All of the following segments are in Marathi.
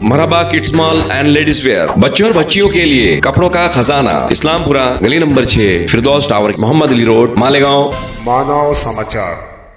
Marhaba kids mall and ladies wear, बच्चों और बच्चियों के लिए कपड़ों का खजाना, इस्लामपुरा गली number 6, Firdaus tower, Mohammad Ali road, Malegaon. Manav Samachar,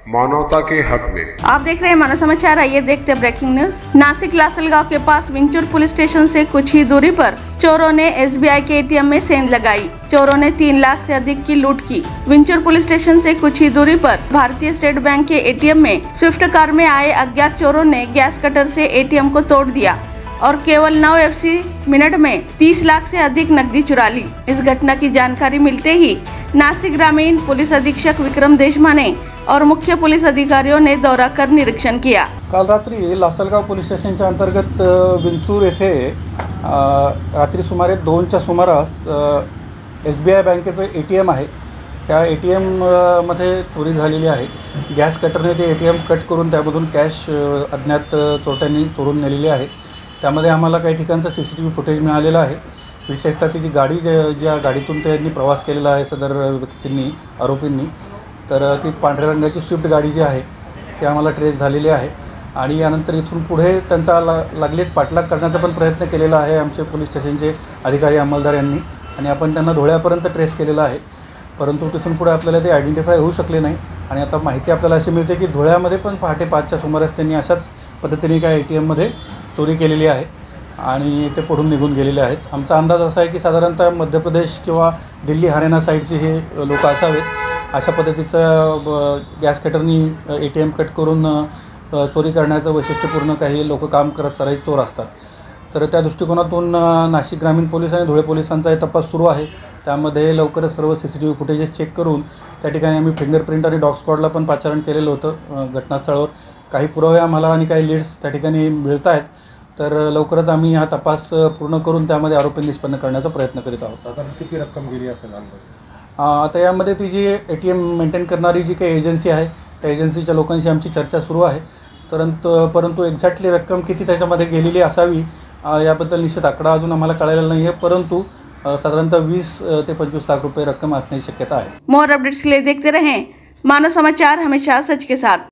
मानवता के हक में। आप देख रहे हैं मानव समाचार। आइए देखते हैं ब्रेकिंग न्यूज। नासिक लासलगांव के पास विंचूर पुलिस स्टेशन से कुछ ही दूरी पर चोरों ने SBI के ATM में सेंध लगाई। चोरों ने 3 लाख से अधिक की लूट की। विंचूर पुलिस स्टेशन से कुछ ही दूरी पर भारतीय स्टेट बैंक के ATM में स्विफ्ट कार में आए अज्ञात चोरों ने गैस कटर से ATM को तोड़ दिया और केवल 9 FC मिनट में 30 लाख से अधिक नकदी चुरा ली। इस घटना की जानकारी मिलते ही नासिक ग्रामीण पुलिस अधीक्षक विक्रम देशमाने और मुख्य पुलिस अधिकारियों ने दौरा कर निरीक्षण किया। काल रात्री लासलगाव पोलीस स्टेशनच्या अंतर्गत विंचूर येथे रात्री सुमारे 2च्या सुमारास SBI बँकेचं ATM आहे, त्या ATM मध्ये चोरी झालेली आहे। गॅस कटरने ते ATM कट करून त्यामधून कॅश अज्ञात चोरट्यांनी चोरून नेलेली आहे। त्यामध्ये आम्हाला काही ठिकाणचं CCTV फुटेज मिळालेलं आहे। विशेषतः ती गाडी ज्या गाडीतून त्यांनी प्रवास केलेला आहे सदर व्यक्तींनी, आरोपींनी, तर ती पांढऱ्या रंगाची स्विफ्ट गाडी जी आहे ती आम्हाला ट्रेस झालेली आहे आणि यानंतर इथून पुढे त्यांचा लागलीच पाठलाग करण्याचा पण प्रयत्न केलेला आहे आमचे पोलीस स्टेशनचे अधिकारी अंमलदार यांनी आणि आपण त्यांना धुळ्यापर्यंत ट्रेस केलेला आहे, परंतु तिथून पुढे आपल्याला ते आयडेंटिफाय होऊ शकले नाही। आणि आता माहिती आपल्याला अशी मिळते की धुळ्यामध्ये पण पहाटे 5च्या सुमारास त्यांनी अशाच पद्धतीने काय ATM मध्ये चोरी केलेली आहे आणि ते पडून निघून गेलेले आहेत। आमचा अंदाज असा आहे की साधारणतः मध्य प्रदेश किंवा दिल्ली हरियाणा साईडचे हे लोक असावेत। अशा पद्धतीचं गॅस कटरनी ATM कट करून चोरी करण्याचं वैशिष्ट्यपूर्ण काही लोक काम करत सराईत चोर असतात। तर त्या दृष्टिकोनातून नाशिक ग्रामीण पोलीस आणि धुळे पोलिसांचा तपास सुरू आहे। त्यामध्ये लवकरच सर्व CCTV फुटेजेस चेक करून त्या ठिकाणी आम्ही फिंगरप्रिंट आणि डॉग स्क्वॉडला पण पाचारण केलेलं होतं घटनास्थळावर। काही पुरावे आम्हाला आणि काही लीड्स त्या ठिकाणी मिळत आहेत, तर लवकरच आम्ही हा तपास पूर्ण करून त्यामध्ये आरोपी निष्पन्न करण्याचा प्रयत्न करीत आहोत। साधारण किती रक्कम गेली असेल? आता यामध्ये ती जी ATM मेंटेन करणारी जी काही एजन्सी आहे त्या एजन्सीच्या लोकांशी आमची चर्चा सुरू आहे, परंतु एक्झॅक्टली रक्कम किती त्याच्यामध्ये गेलेली असावी याबद्दल निश्चित आकडा अजून आम्हाला कळलेला नाही आहे, परंतु साधारणतः 20 ते 25 लाख रुपये रक्कम असण्याची शक्यता आहे। मोर अपडेट्स के लिए देखते रहें मानव समाचार, हमेशा सच के साथ।